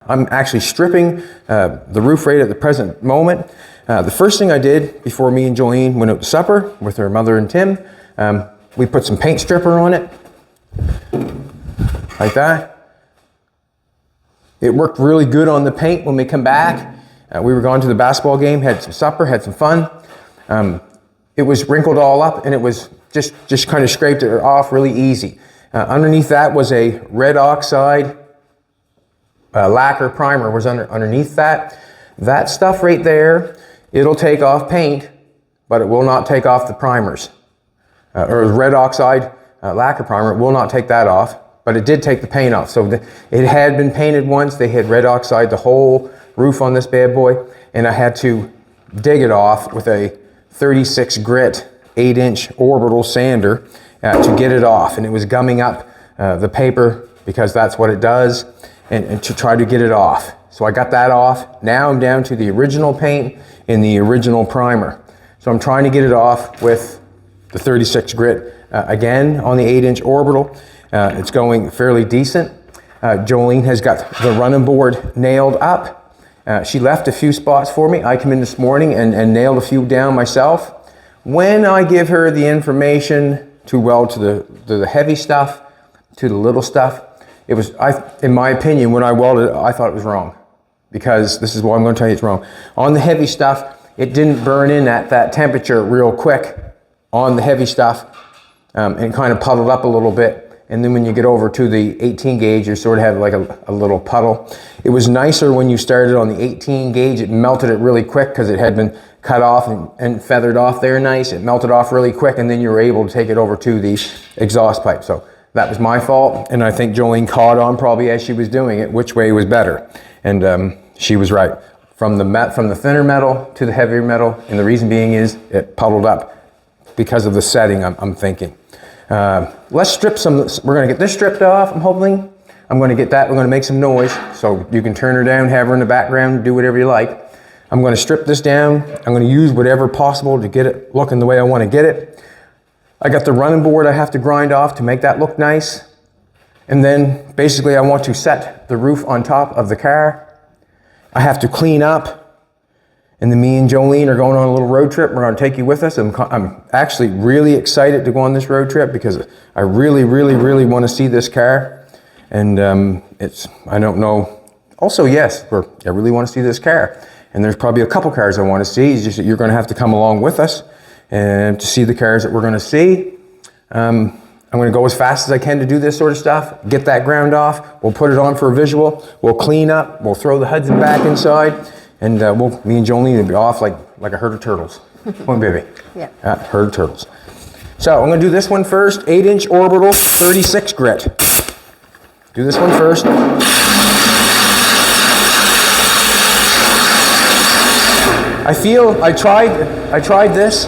I'm actually stripping the roof right at the present moment. The first thing I did before me and Jolene went out to supper with her mother and Tim, we put some paint stripper on it, like that. It worked really good on the paint when we come back. We were going to the basketball game, had some supper, had some fun. It was wrinkled all up, and it was just kind of scraped it off really easy. Underneath that was a red oxide lacquer primer was underneath that. That stuff right there, it'll take off paint, but it will not take off the primers. Or red oxide lacquer primer, it will not take that off, but it did take the paint off. So it had been painted once. They had red oxide the whole roof on this bad boy, and I had to dig it off with a 36 grit 8-inch orbital sander to get it off. And it was gumming up the paper because that's what it does, and to try to get it off. So I got that off. Now I'm down to the original paint and the original primer. So I'm trying to get it off with the 36 grit again on the 8-inch orbital. It's going fairly decent. Jolene has got the running board nailed up. She left a few spots for me. I come in this morning and nailed a few down myself. When I give her the information to weld to the heavy stuff, to the little stuff, it was, in my opinion, when I welded it, I thought it was wrong. Because this is what I'm going to tell you, it's wrong. On the heavy stuff, it didn't burn in at that temperature real quick on the heavy stuff, and kind of puddled up a little bit. And then when you get over to the 18 gauge, you sort of have like a little puddle. It was nicer when you started on the 18 gauge. It melted it really quick because it had been cut off and feathered off there nice. It melted off really quick, and then you were able to take it over to the exhaust pipe. So that was my fault, and I think Jolene caught on probably as she was doing it which way was better. And she was right. From the thinner metal to the heavier metal, and the reason being is it puddled up because of the setting, I'm thinking. Let's strip some, we're going to get this stripped off, I'm hoping. I'm going to get that, we're going to make some noise, so you can turn her down, have her in the background, do whatever you like. I'm going to strip this down. I'm going to use whatever possible to get it looking the way I want to get it. I got the running board I have to grind off to make that look nice. And then basically I want to set the roof on top of the car. I have to clean up. And then me and Jolene are going on a little road trip. We're going to take you with us. I'm actually really excited to go on this road trip because I really, really, really want to see this car. And I don't know. Also, yes, I really want to see this car. And there's probably a couple cars I want to see. It's just that you're going to have to come along with us and to see the cars that we're going to see. I'm going to go as fast as I can to do this sort of stuff. Get that ground off. We'll put it on for a visual. We'll clean up. We'll throw the Hudson back inside. And me and Jolene will be off like a herd of turtles. Come on, baby. Yeah. Herd of turtles. So I'm going to do this one first. 8-inch orbital, 36 grit. Do this one first. I tried this.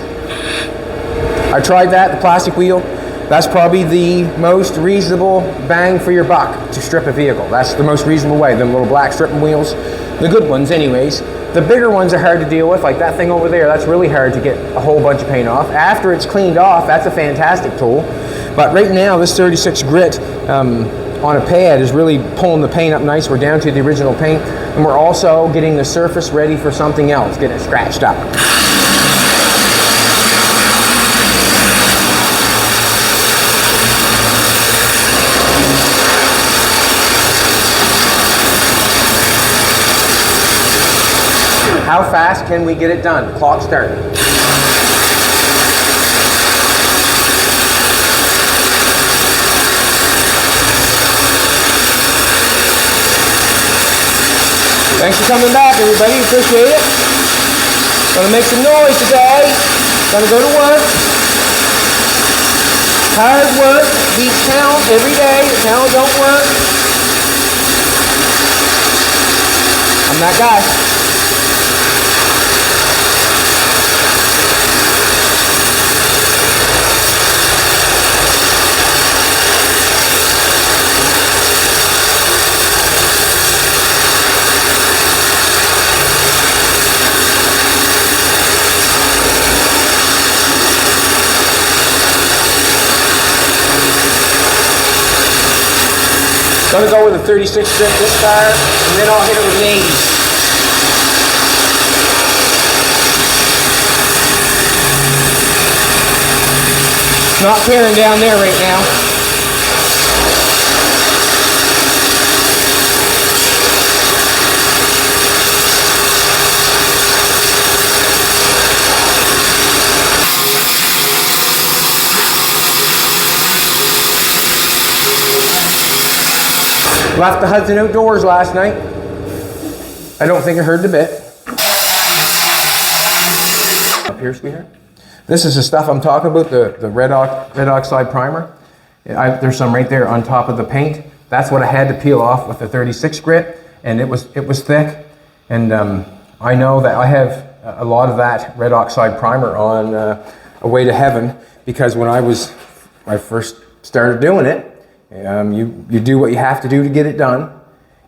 I tried that, the plastic wheel. That's probably the most reasonable bang for your buck to strip a vehicle. That's the most reasonable way, them little black stripping wheels. The good ones anyways. The bigger ones are hard to deal with, like that thing over there, that's really hard to get a whole bunch of paint off. After it's cleaned off, that's a fantastic tool. But right now, this 36 grit on a pad is really pulling the paint up nice. We're down to the original paint, and we're also getting the surface ready for something else, getting it scratched up. How fast can we get it done? Clock starting. Thanks for coming back, everybody. Appreciate it. Gonna make some noise today. Gonna go to work. Hard work beats talent every day. Talent don't work. I'm that guy. Gonna go with a 36 grit this car, and then I'll hit it with an 80. It's not tearing down there right now. Left the Hudson outdoors last night. I don't think it hurt a bit. Up here, sweetheart. This is the stuff I'm talking about, the red oxide primer. There's some right there on top of the paint. That's what I had to peel off with the 36 grit, and it was thick. And I know that I have a lot of that red oxide primer on A Way to Heaven, because when I first started doing it, you do what you have to do to get it done.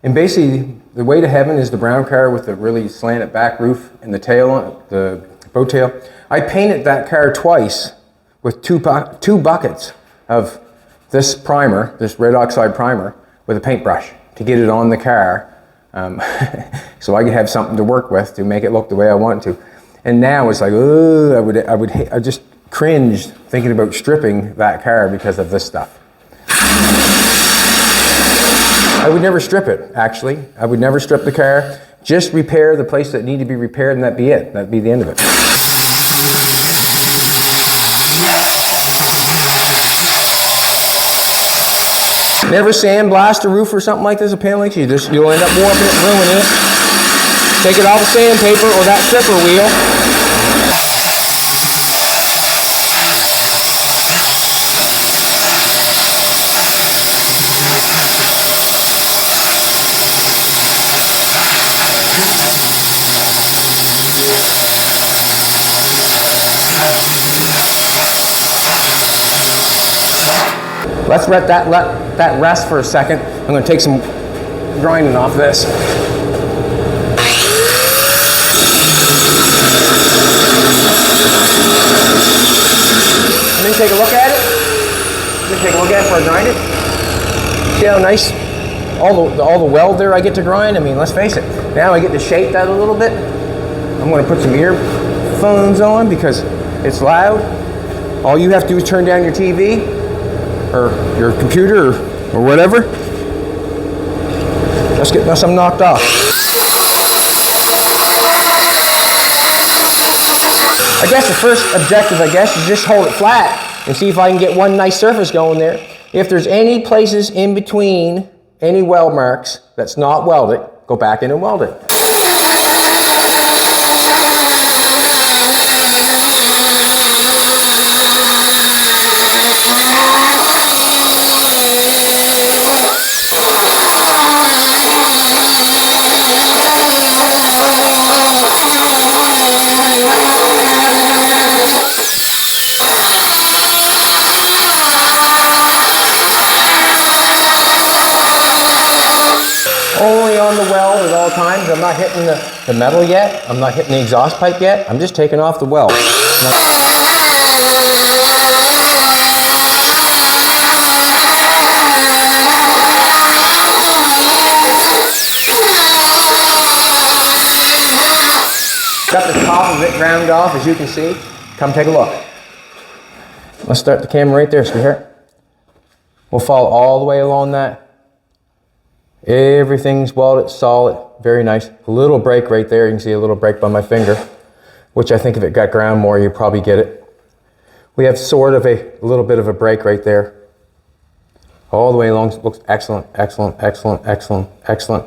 And basically, The Way to Heaven is the brown car with the really slanted back roof and the tail, the boat tail. I painted that car twice with two buckets of this primer, this red oxide primer, with a paintbrush to get it on the car, so I could have something to work with to make it look the way I want to. And now it's like, I just cringed thinking about stripping that car because of this stuff. I would never strip it, actually. I would never strip the car. Just repair the place that need to be repaired, and that'd be it. That'd be the end of it. Never sandblast a roof or something like this, a panel like this. You'll end up warping it, ruining it. Take it off the sandpaper or that stripper wheel. Let's let that rest for a second. I'm going to take some grinding off this. And then take a look at it. Before I grind it. See how nice all the weld there I get to grind? I mean, let's face it. Now I get to shape that a little bit. I'm going to put some earphones on because it's loud. All you have to do is turn down your TV or your computer or whatever. Let's get some knocked off. I guess the first objective, is just hold it flat and see if I can get one nice surface going there. If there's any places in between, any weld marks that's not welded, go back in and weld it. Only on the weld at all times. I'm not hitting the metal yet. I'm not hitting the exhaust pipe yet. I'm just taking off the weld. Got the top of it ground off, as you can see. Come take a look. Let's start the camera right there, sweetheart. We'll follow all the way along that. Everything's welded solid, very nice. A little break right there, you can see a little break by my finger, which I think if it got ground more, you'd probably get it. We have sort of a little bit of a break right there. All the way along, looks excellent, excellent, excellent, excellent, excellent.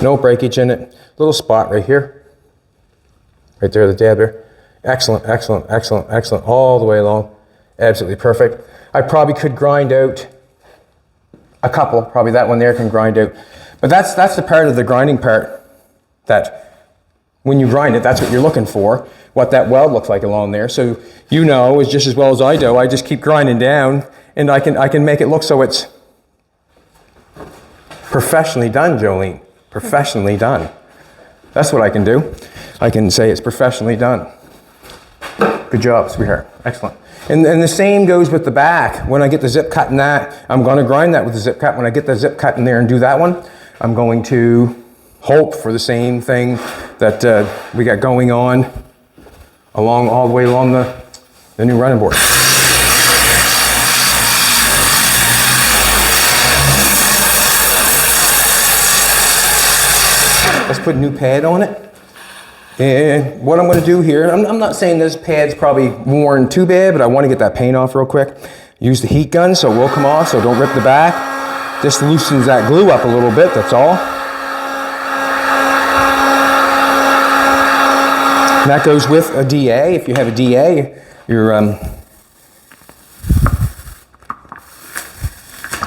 No breakage in it. Little spot right here. Right there, the dab there. Excellent, excellent, excellent, excellent, all the way along. Absolutely perfect. I probably could grind out a couple, probably that one there can grind out. But that's the part of the grinding part that when you grind it, that's what you're looking for, what that weld looks like along there. So you know as just as well as I do, I just keep grinding down and I can make it look so it's professionally done, Jolene. Professionally done. That's what I can do. I can say it's professionally done. Good job, sweetheart. Excellent. And the same goes with the back. When I get the zip cut in that, I'm gonna grind that with the zip cut. When I get the zip cut in there and do that one, I'm going to hope for the same thing that we got going on all the way along the new running board. Let's put a new pad on it. And what I'm going to do here, I'm not saying this pad's probably worn too bad, but I want to get that paint off real quick. Use the heat gun so it will come off, so don't rip the back. Just loosens that glue up a little bit, that's all. And that goes with a DA. If you have a DA, you're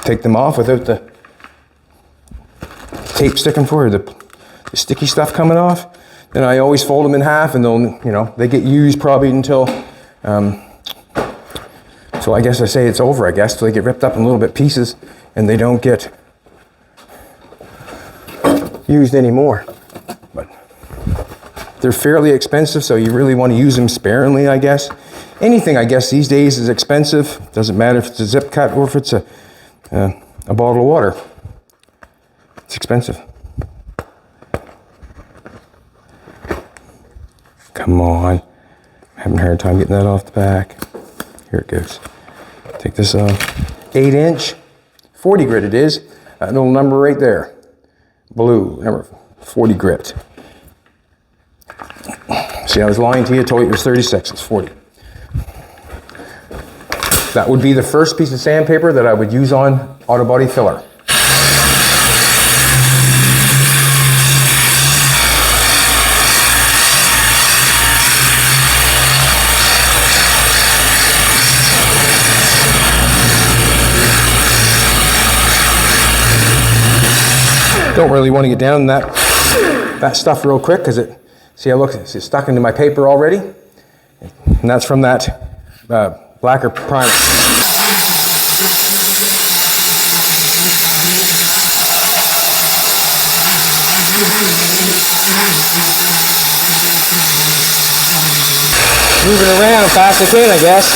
take them off without the tape sticking for you, the sticky stuff coming off. Then I always fold them in half, and they'll, you know, they get used probably until, so I guess I say it's over, I guess, till they get ripped up in little bit pieces and they don't get used anymore. But they're fairly expensive, so you really want to use them sparingly, I guess. Anything, I guess, these days is expensive. Doesn't matter if it's a zip cut or if it's a bottle of water. It's expensive. Come on. I'm having a hard time getting that off the back. Here it goes. Take this off. 8-inch, 40 grit it is. That little number right there. Blue, number 40 grit. See, I was lying to you, I told you it was 36, it's 40. That would be the first piece of sandpaper that I would use on auto body filler. Don't really want to get down in that stuff real quick because it, see how it's stuck into my paper already? And that's from that blacker primer. Moving around fast I can, I guess.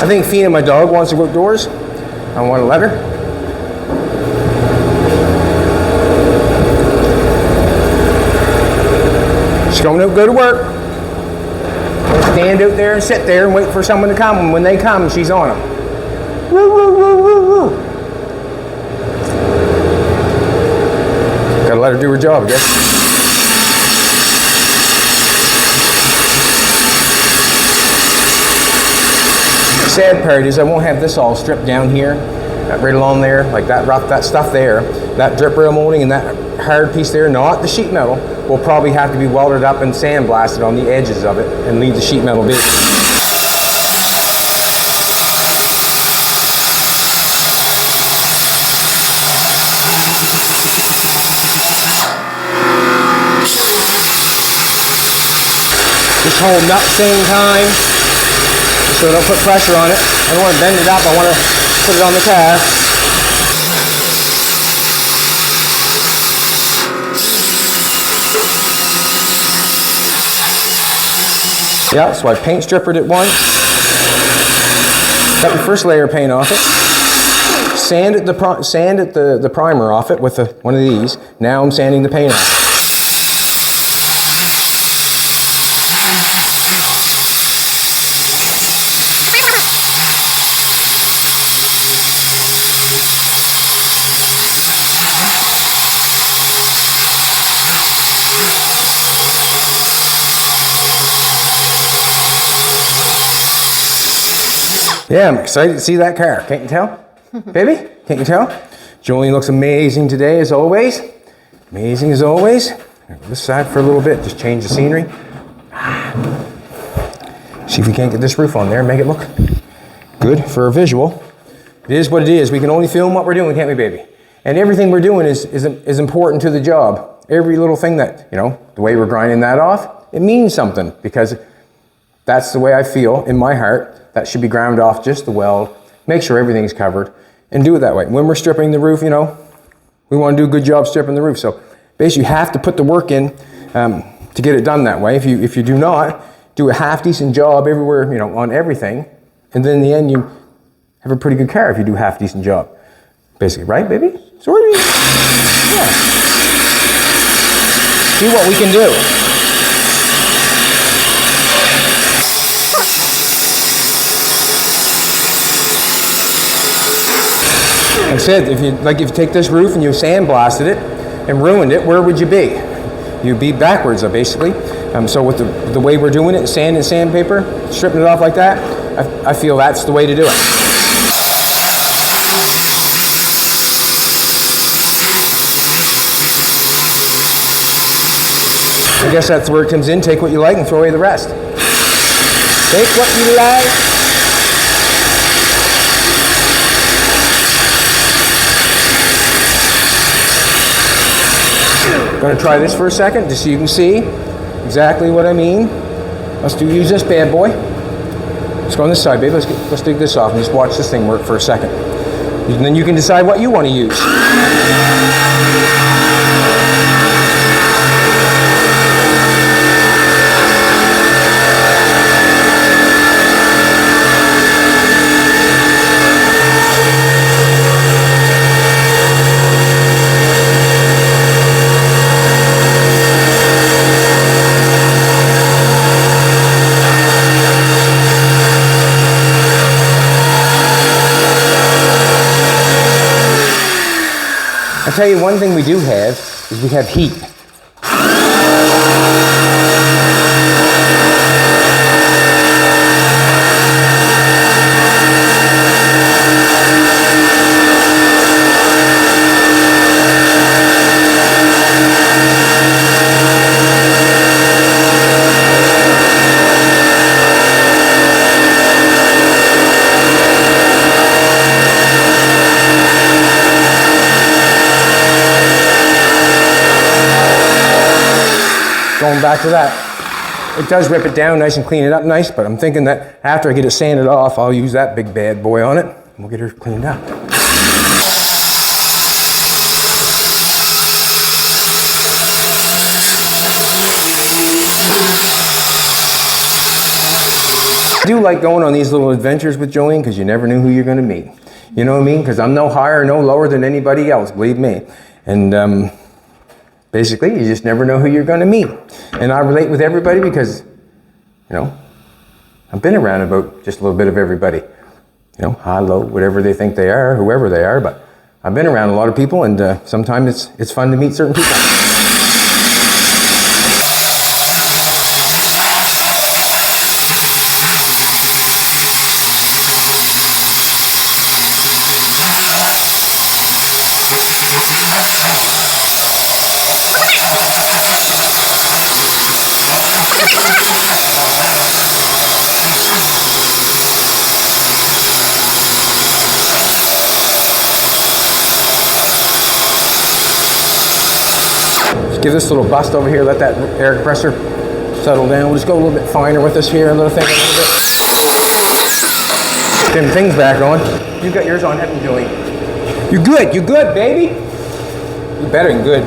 I think Fina, my dog, wants to go outdoors. I want to let her. She's going to go to work. We'll stand out there and sit there and wait for someone to come. And when they come, she's on them. Woo, woo, woo, woo, woo. Gotta let her do her job, I guess. The sad part is I won't have this all stripped down here, right along there, like that stuff there, that drip rail molding and that hard piece there, not the sheet metal, will probably have to be welded up and sandblasted on the edges of it and leave the sheet metal be. Just holding up at the same time. So don't put pressure on it. I don't want to bend it up, I want to put it on the cast. Yeah, so I paint strippered it once. Got the first layer of paint off it. Sanded the primer off it with one of these. Now I'm sanding the paint off. Yeah, I'm excited to see that car. Can't you tell? Baby, can't you tell? Jolene looks amazing today, as always. Amazing as always. This side for a little bit, just change the scenery. See if we can't get this roof on there and make it look good for a visual. It is what it is. We can only film what we're doing, can't we, baby? And everything we're doing is important to the job. Every little thing that, you know, the way we're grinding that off, it means something because that's the way I feel in my heart. That should be ground off just the weld, make sure everything's covered, and do it that way. When we're stripping the roof, you know, We want to do a good job stripping the roof. So basically you have to put the work in to get it done that way. If you do not, do a half decent job everywhere, you know, on everything, and then in the end you have a pretty good car if you do half decent job. Basically, right, baby? Sort of. Yeah. See what we can do. Like I said, if you take this roof and you sandblasted it and ruined it, where would you be? You'd be backwards, basically. So with the way we're doing it, sand and sandpaper, stripping it off like that, I feel that's the way to do it. I guess that's where it comes in. Take what you like and throw away the rest. Take what you like. I'm going to try this for a second just so you can see exactly what I mean. Let's use this bad boy. Let's go on this side, baby. Let's dig this off and just watch this thing work for a second. And then you can decide what you want to use. I'll tell you one thing we do have is we have heat. Going back to that, it does rip it down nice and clean it up nice, but I'm thinking that after I get it sanded off, I'll use that big bad boy on it, and we'll get her cleaned up. I do like going on these little adventures with Jolene because you never knew who you're going to meet. You know what I mean? Because I'm no higher, no lower than anybody else, believe me. And basically, you just never know who you're going to meet. And I relate with everybody because, you know, I've been around about just a little bit of everybody. You know, high, low, whatever they think they are, whoever they are. But I've been around a lot of people, and sometimes it's fun to meet certain people. Give this little bust over here, let that air compressor settle down. We'll just go a little bit finer with this here, a little thing, a little bit. Get them things back on. You got yours on, haven't you, Julie? You good, baby? You better than good.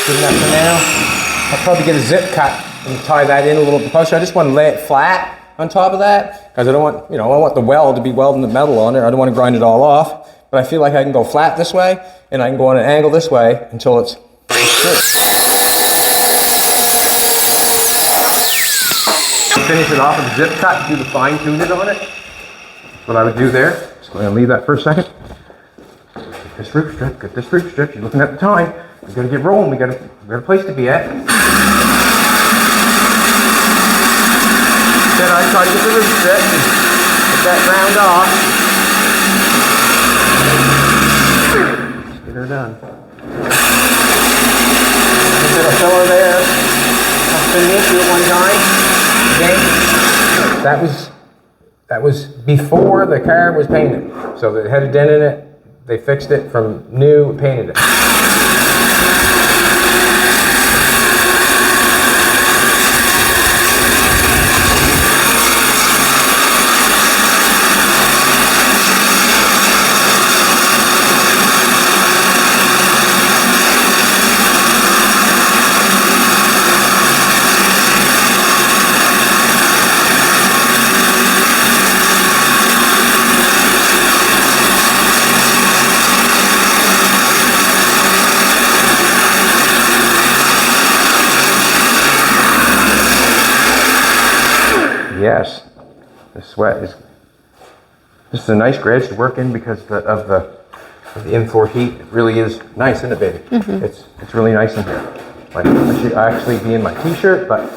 Good enough for now. I'll probably get a zip cut and tie that in a little bit closer. I just want to lay it flat on top of that, because I don't want, I want the weld to be welding the metal on it. I don't want to grind it all off, but I feel like I can go flat this way, and I can go on an angle this way until it's good. Finish it off with a zip cut, do the fine tuning on it. That's what I would do there. Just going to leave that for a second. Get this roof strip, get this roof strip. You're looking at the time. We got to get rolling. We got a place to be at. Then I try to get the roof strip and get that round off. Let's get her done. Just did a filler there. I'll finish it at one time. Okay. That was before the car was painted. So it had a dent in it. They fixed it from new, painted it. Yes, the sweat is. This is a nice garage to work in because of the in-floor heat. It really is nice, isn't it, baby? Mm-hmm. It's really nice in here. Like, I should actually be in my t-shirt, but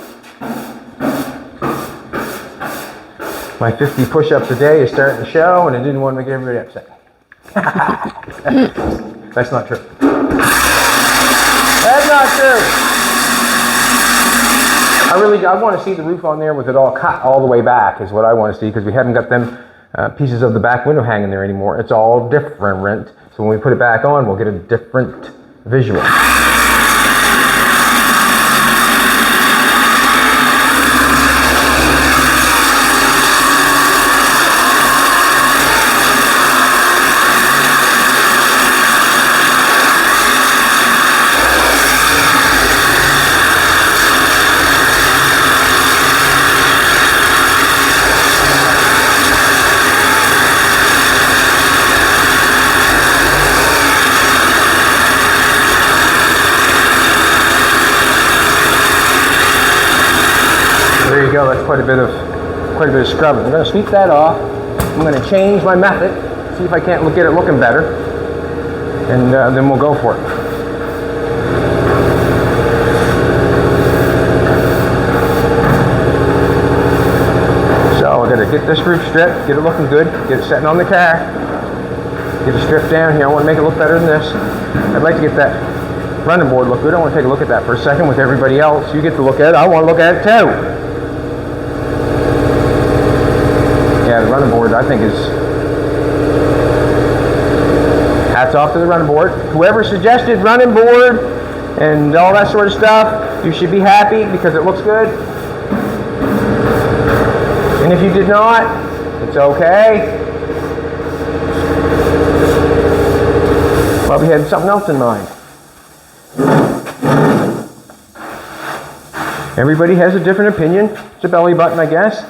my 50 push-ups a day is starting to show, and I didn't want to make everybody upset. That's not true. That's not true. I want to see the roof on there with it all cut all the way back is what I want to see, because we haven't got them pieces of the back window hanging there anymore. It's all different. So when we put it back on, we'll get a different visual. There you go, that's quite a bit of scrubbing. I'm going to sweep that off. I'm going to change my method, see if I can't get it looking better, and then we'll go for it. So we're going to get this roof stripped, get it looking good, get it setting on the car, get it stripped down here. I want to make it look better than this. I'd like to get that running board look good. I want to take a look at that for a second with everybody else. You get to look at it. I want to look at it too. Yeah, the running board, I think, is hats off to the running board. Whoever suggested running board and all that sort of stuff, you should be happy because it looks good. And if you did not, it's okay. Probably had something else in mind. Everybody has a different opinion. It's a belly button, I guess.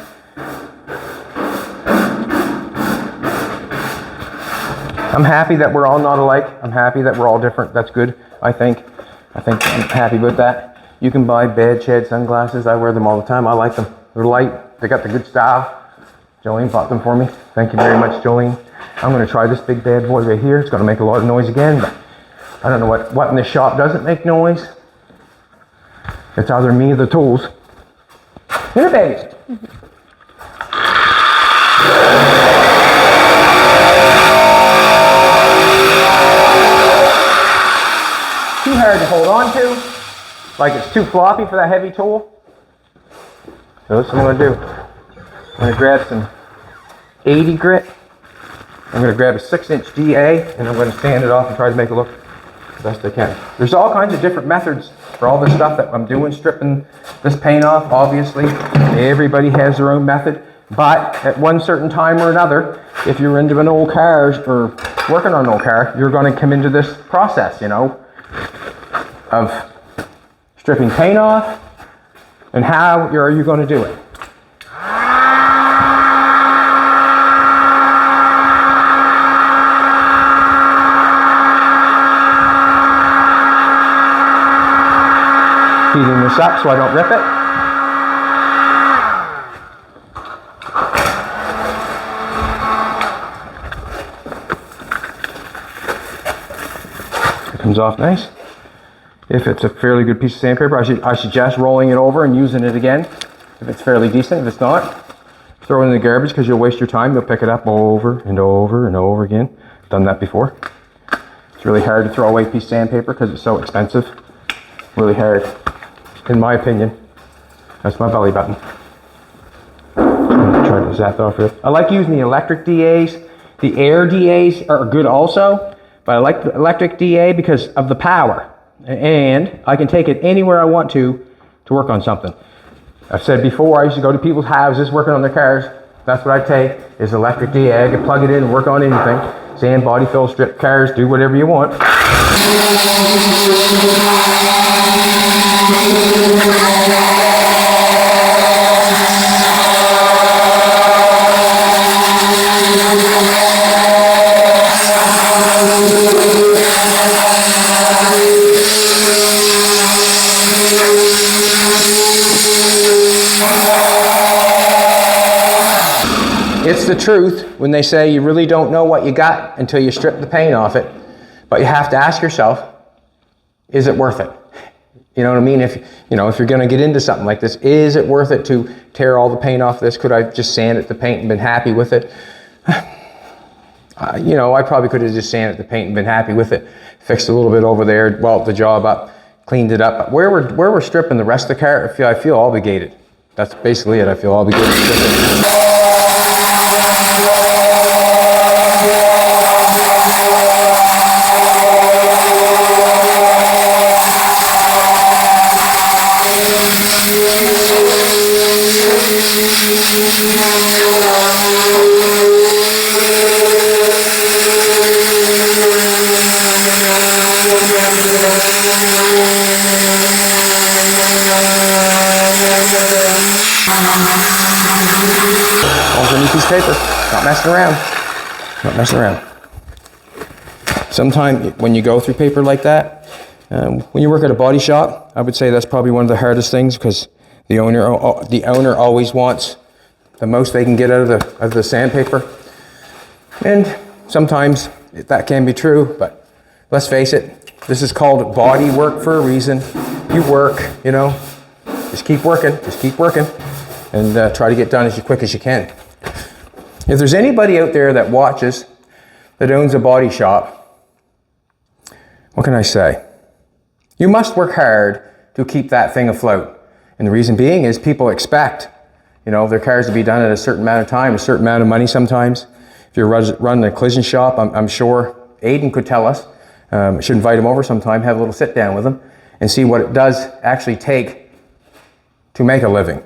I'm happy that we're all not alike. I'm happy that we're all different. That's good, I think. I'm happy with that. You can buy bad shed sunglasses. I wear them all the time. I like them. They're light. They got the good style. Jolene bought them for me. Thank you very much, Jolene. I'm going to try this big bad boy right here. It's going to make a lot of noise again, but I don't know what in this shop doesn't make noise. It's either me or the tools. Here, babies. Too hard to hold on to. Like it's too floppy for that heavy tool. So that's what I'm going to do. I'm going to grab some 80 grit. I'm going to grab a 6-inch GA and I'm going to sand it off and try to make it look the best I can. There's all kinds of different methods for all the stuff that I'm doing, stripping this paint off. Obviously, everybody has their own method. But at one certain time or another, if you're into an old car or working on an old car, you're going to come into this process, of stripping paint off. And how are you going to do it? heating this up so I don't rip it. It comes off nice. If it's a fairly good piece of sandpaper, I suggest rolling it over and using it again. If it's fairly decent. If it's not, throw it in the garbage because you'll waste your time. You'll pick it up over and over and over again. I've done that before. It's really hard to throw away a piece of sandpaper because it's so expensive. Really hard, in my opinion. That's my belly button. I'm trying to zap off it. I like using the electric DAs. The air DAs are good also, but I like the electric DA because of the power. And I can take it anywhere I want to work on something. I've said before, I used to go to people's houses working on their cars. That's what I take, is electric DA. I can plug it in and work on anything. Sand, body fill, strip cars, do whatever you want. It's the truth when they say you really don't know what you got until you strip the paint off it. But you have to ask yourself, is it worth it? You know what I mean? If you're going to get into something like this, is it worth it to tear all the paint off this? Could I just sanded the paint and been happy with it? I probably could have just sanded the paint and been happy with it. Fixed a little bit over there, walled the job up, cleaned it up. But where we're stripping the rest of the car, I feel obligated. That's basically it. I feel obligated to strip it. Underneath piece of paper, not messing around, not messing around. Sometimes when you go through paper like that, when you work at a body shop, I would say that's probably one of the hardest things because the owner always wants the most they can get out of the sandpaper. And sometimes that can be true, but let's face it, this is called body work for a reason. You work, just keep working, and try to get done as quick as you can. If there's anybody out there that watches that owns a body shop, what can I say? You must work hard to keep that thing afloat. And the reason being is people expect, their cars to be done at a certain amount of time, a certain amount of money sometimes. If you're running a collision shop, I'm sure Aiden could tell us. I should invite him over sometime, have a little sit down with him, and see what it does actually take to make a living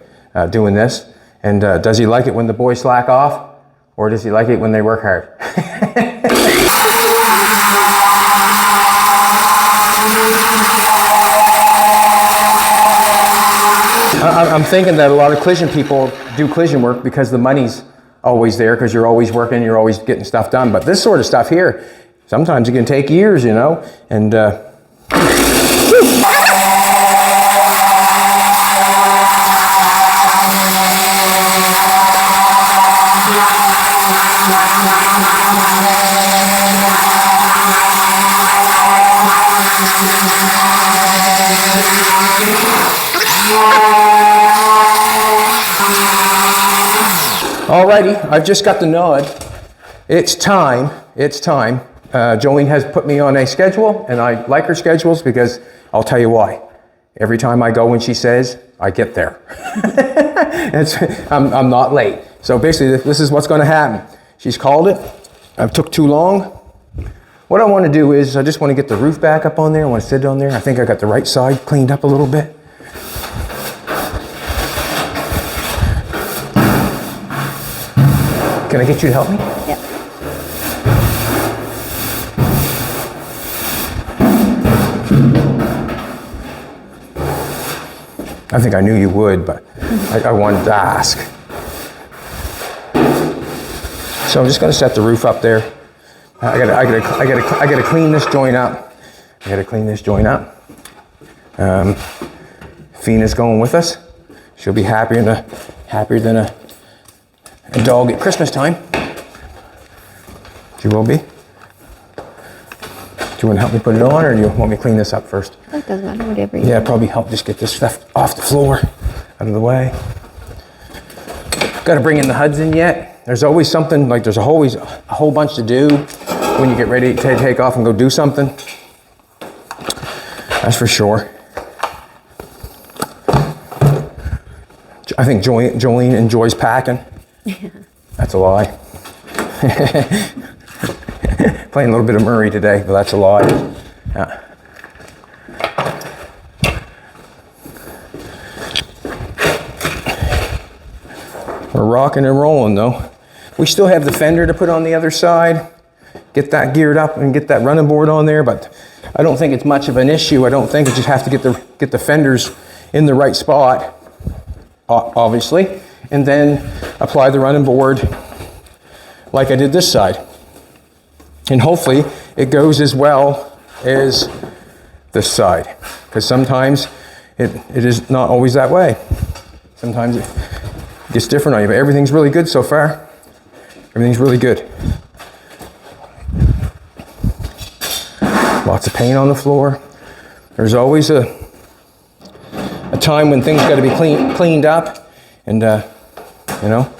doing this. And does he like it when the boys slack off? Or does he like it when they work hard? I'm thinking that a lot of collision people do collision work because the money's always there, because you're always working, you're always getting stuff done. But this sort of stuff here, sometimes it can take years, and alrighty, I've just got the nod. It's time. Jolene has put me on a schedule, and I like her schedules because I'll tell you why. Every time I go when she says, I get there. I'm not late. So basically, this is what's going to happen. She's called it. I took too long. What I want to do is I just want to get the roof back up on there. I want to sit on there. I think I got the right side cleaned up a little bit. Can I get you to help me? Yep. I think I knew you would, but I wanted to ask. So I'm just going to set the roof up there. I gotta clean this joint up. Fina's going with us. She'll be happier than a dog at Christmas time. She will be. Do you want to help me put it on, or do you want me to clean this up first? That doesn't matter, whatever you Yeah, probably help just get this stuff off the floor, out of the way. Got to bring in the Hudson yet. There's always something, like there's always a whole bunch to do when you get ready to take off and go do something. That's for sure. I think Jolene enjoys packing. That's a lie. Playing a little bit of Murray today, but that's a lie. Yeah. We're rocking and rolling though. We still have the fender to put on the other side. Get that geared up and get that running board on there, but I don't think it's much of an issue. I don't think you just have to get the fenders in the right spot, obviously, and then apply the running board like I did this side. And hopefully it goes as well as this side, because sometimes it is not always that way. Sometimes it gets different on you, but everything's really good so far. Everything's really good. Lots of paint on the floor. There's always a time when things got to be cleaned up, and you know,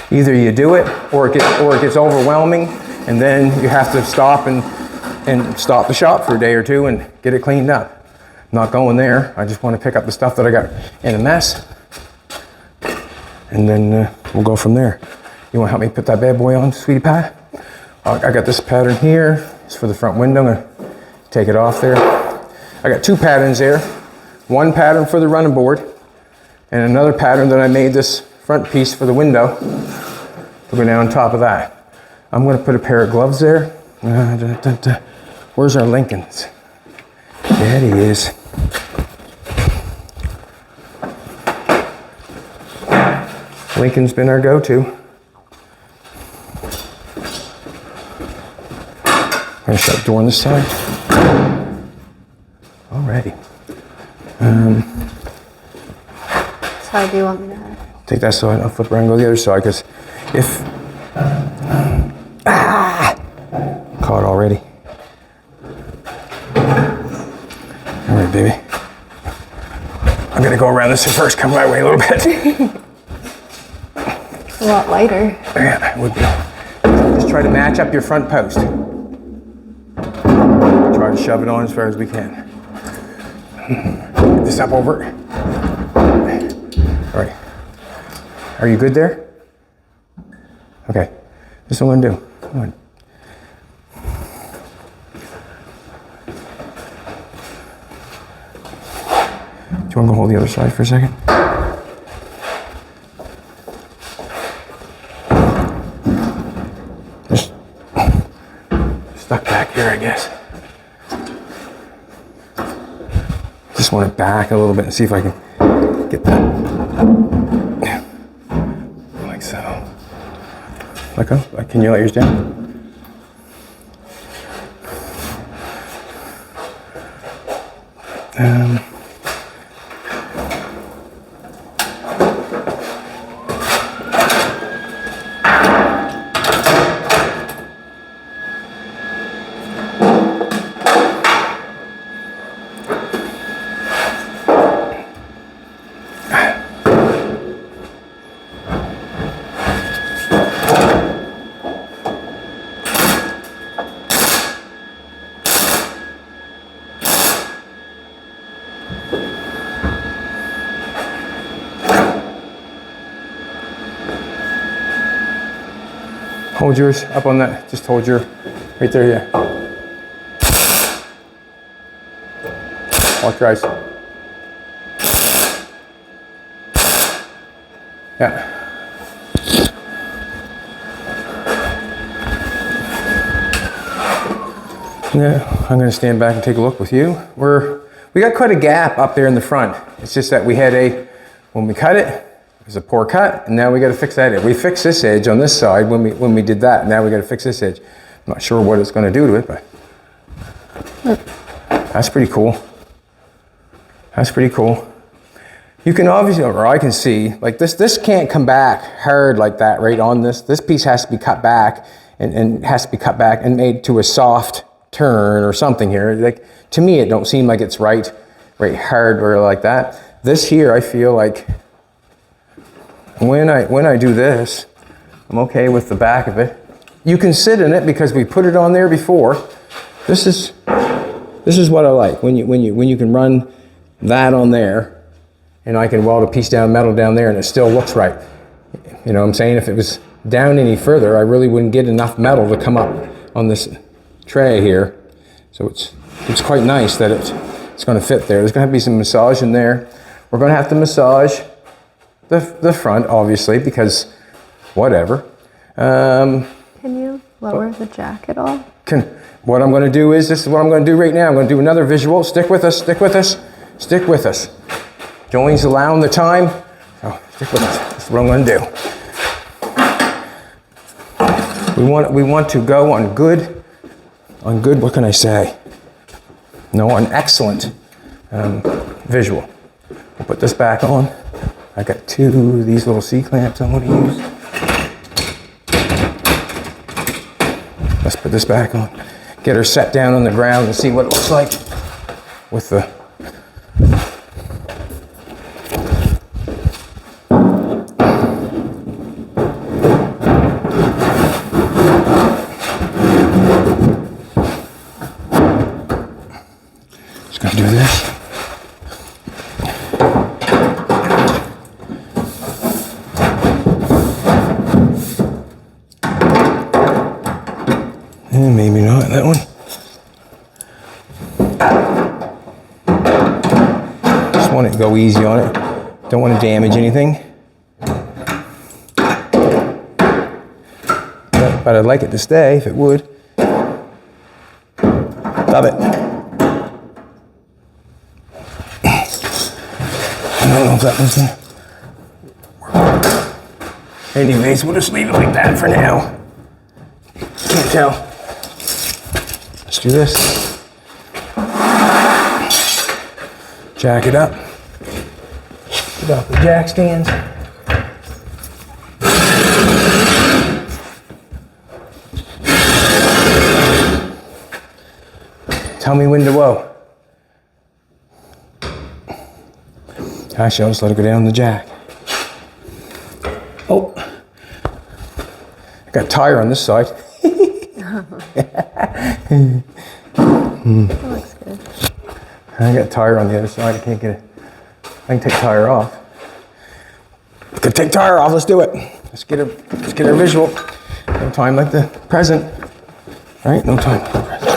either you do it or it gets overwhelming, and then you have to stop and stop the shop for a day or two and get it cleaned up. I'm not going there. I just want to pick up the stuff that I got in a mess, and then we'll go from there. You want to help me put that bad boy on, sweetie pie? I got this pattern here. It's for the front window. I'm gonna take it off there. I got two patterns there. One pattern for the running board, and another pattern that I made this front piece for the window to go down on top of that. I'm gonna put a pair of gloves there. Where's our Lincolns? There he is. Lincoln's been our go-to. I'm gonna shut the door on this side. Alrighty. So do you want me to take that side, I'll flip around and go the other side, because if... caught already. Alright, baby. I'm gonna go around this first, come my way a little bit. It's a lot lighter. Yeah, it would be. Just try to match up your front post. Try to shove it on as far as we can. Get this up over. All right. Are you good there? Okay. This is what I'm gonna do. Come on. Do you want to go hold the other side for a second? Just stuck back here, I guess. Just want to back a little bit and see if I can get that. Like so. Let go. Can you let yours down? Hold yours up on that, just hold your, right there, yeah. Walk your eyes. Yeah. Yeah, I'm gonna stand back and take a look with you. We got quite a gap up there in the front. It's just that we had when we cut it, it was a poor cut, and now we got to fix that edge. We fixed this edge on this side when we did that. Now we got to fix this edge. I'm not sure what it's going to do to it, but That's pretty cool. That's pretty cool. You can obviously, or I can see, like this can't come back hard like that right on this. This piece has to be cut back and has to be cut back and made to a soft turn or something here. Like, to me, it don't seem like it's right hard or like that. This here, I feel like when I do this, I'm okay with the back of it. You can sit in it because we put it on there before. This is what I like, when you can run that on there, and I can weld a piece down metal down there and it still looks right. You know what I'm saying? If it was down any further, I really wouldn't get enough metal to come up on this tray here. So it's quite nice that it's going to fit there. There's going to have to be some massage in there. We're going to have to massage the front, obviously, because whatever. Can you lower the jack at all? What I'm going to do is, this is what I'm going to do right now. I'm going to do another visual. Stick with us, stick with us, stick with us. Jolene's allowing the time, so stick with us. This is what I'm going to do. We want to go on good, what can I say? No, on excellent visual. We'll put this back on. I got 2 of these little C-clamps I'm going to use. Let's put this back on. Get her set down on the ground and see what it looks like with the just gonna do this. And maybe not that one. Just want to go easy on it. Don't want to damage anything. But I'd like it to stay if it would. Love it. I don't know if that one's gonna work. Anyways, we'll just leave it like that for now. Can't tell. Let's do this. Jack it up. Get off the jack stands. Tell me when to whoa. Actually, I'll just let it go down the jack. Oh. I got a tire on this side. That looks good. I got a tire on the other side. I can't get it. I can take tire off. I can take tire off. Let's do it. Let's get a visual. No time like the present, right? No time like the present.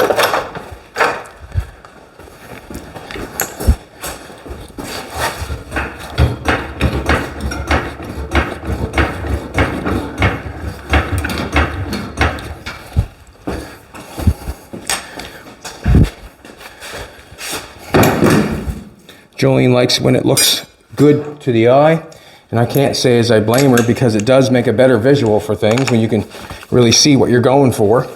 Jolene likes when it looks good to the eye, and I can't say as I blame her, because it does make a better visual for things when you can really see what you're going for.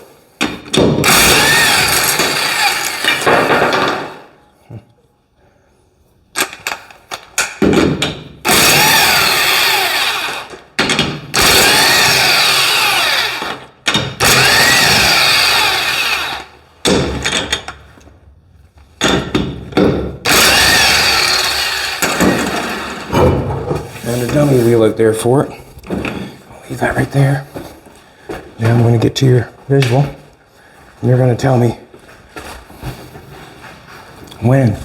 And a dummy wheel out there for it. I'll leave that right there. Now I'm going to get to your visual, and you're going to tell me when.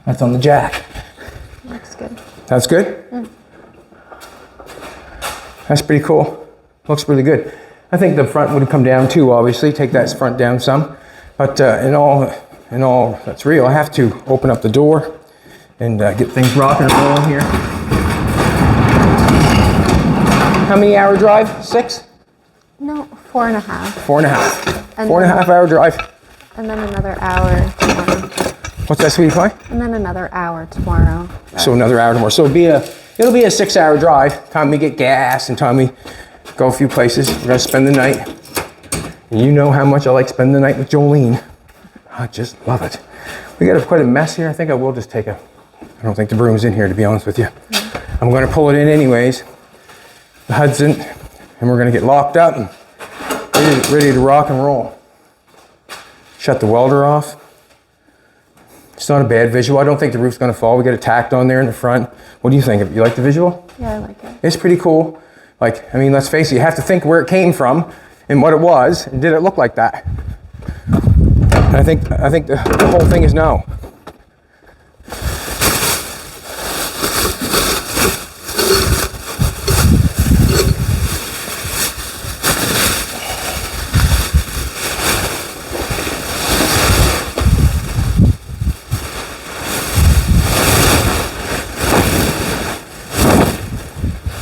That's on the jack. Looks good. That's good? That's pretty cool. Looks really good. I think the front would come down too, obviously. Take that front down some. But in all that's real, I have to open up the door and get things rocking and rolling here. How many hour drive? 6? No, 4.5. 4.5. And 4.5 hour drive. And then another hour tomorrow. What's that, sweetie pie? And then another hour tomorrow. So another hour tomorrow. So it'll be it'll be a 6-hour drive. Time we get gas and time we go a few places. We're gonna spend the night. And you know how much I like spending the night with Jolene. I just love it. We got quite a mess here. I think I will just take I don't think the broom's in here, to be honest with you. I'm gonna pull it in anyways. The HUD's in, and we're gonna get locked up and ready to rock and roll. Shut the welder off. It's not a bad visual. I don't think the roof's gonna fall. We got it tacked on there in the front. What do you think? You like the visual? Yeah, I like it. It's pretty cool. Like, I mean, let's face it, you have to think where it came from and what it was, and did it look like that? And I think the whole thing is no.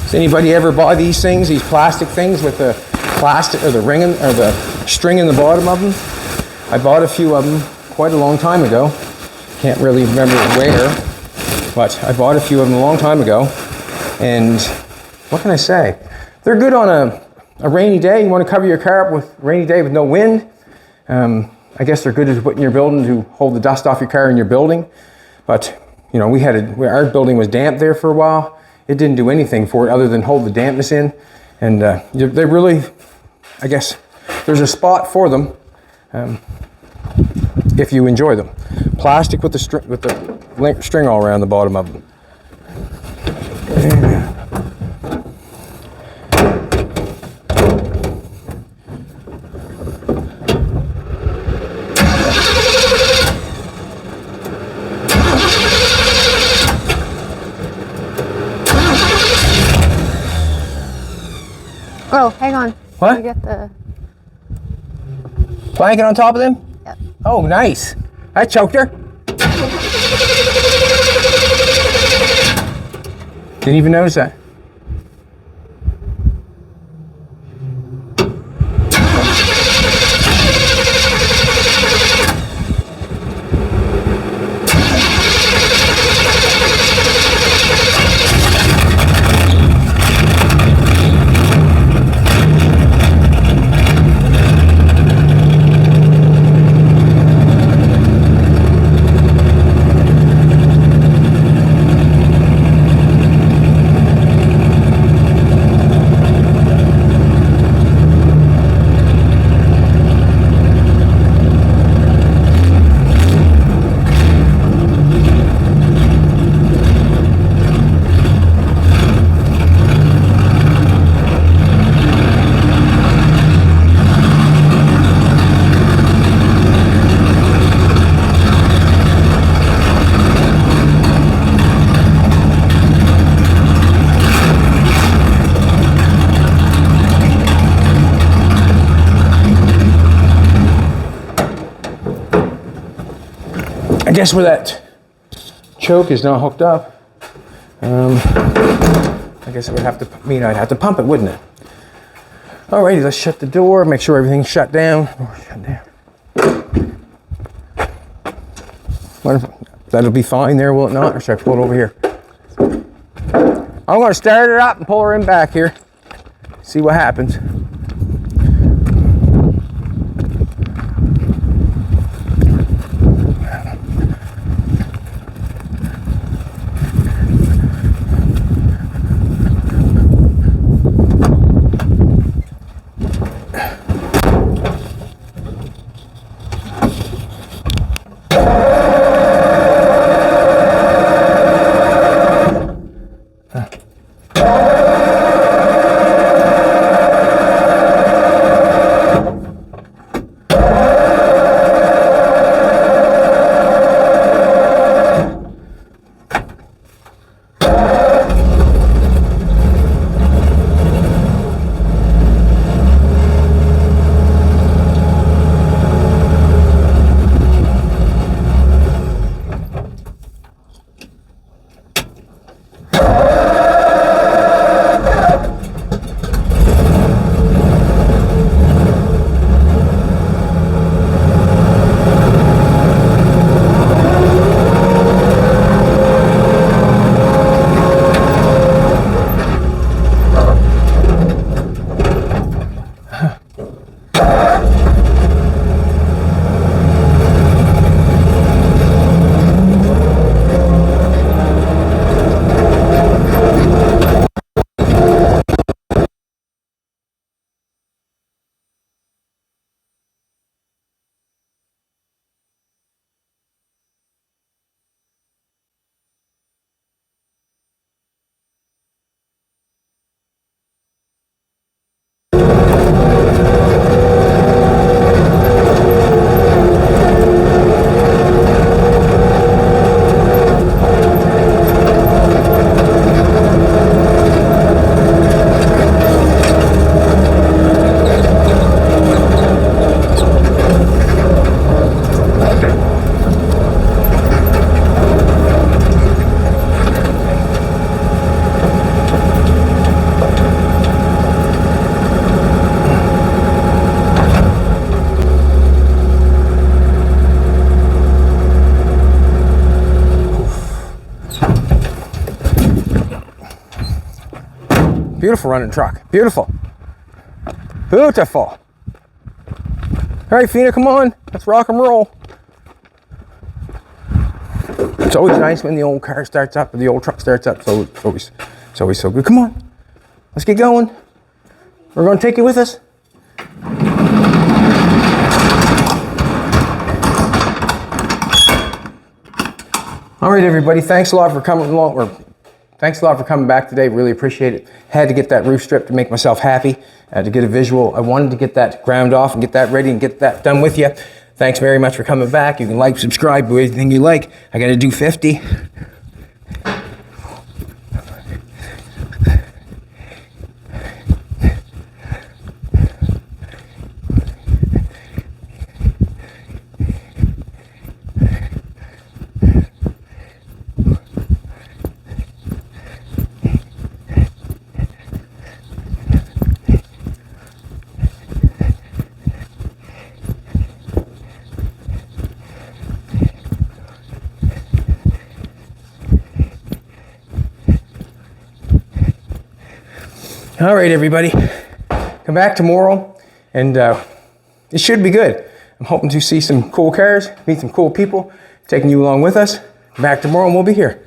Does anybody ever buy these things, these plastic things with the plastic or the ring or the string in the bottom of them? I bought a few of them quite a long time ago. Can't really remember where, but I bought a few of them a long time ago. And what can I say? They're good on a rainy day. You want to cover your car up with a rainy day with no wind. I guess they're good to put in your building to hold the dust off your car in your building. But you know, our building was damp there for a while. It didn't do anything for it other than hold the dampness in. And they really, I guess, there's a spot for them if you enjoy them. Plastic with the string all around the bottom of them. Yeah. Oh, hang on. What? You get the... Blanket on top of them? Yep. Oh, nice. I choked her. Didn't even notice that. I guess where that choke is now hooked up, I guess it would have to mean I'd have to pump it, wouldn't it? Alrighty, let's shut the door, make sure everything's shut down. That'll be fine there, will it not? Or should I pull it over here? I'm going to start her up and pull her in back here. See what happens. Beautiful running truck. Beautiful. Beautiful. All right, Fina, come on. Let's rock and roll. It's always nice when the old car starts up, or the old truck starts up. So it's always so good. Come on. Let's get going. We're going to take you with us. All right, everybody. Thanks a lot for coming along. Thanks a lot for coming back today. Really appreciate it. Had to get that roof stripped to make myself happy, to get a visual. I wanted to get that ground off and get that ready and get that done with you. Thanks very much for coming back. You can like, subscribe, do anything you like. I got to do 50. All right, everybody, come back tomorrow, and it should be good. I'm hoping to see some cool cars, meet some cool people, taking you along with us. Come back tomorrow, and we'll be here.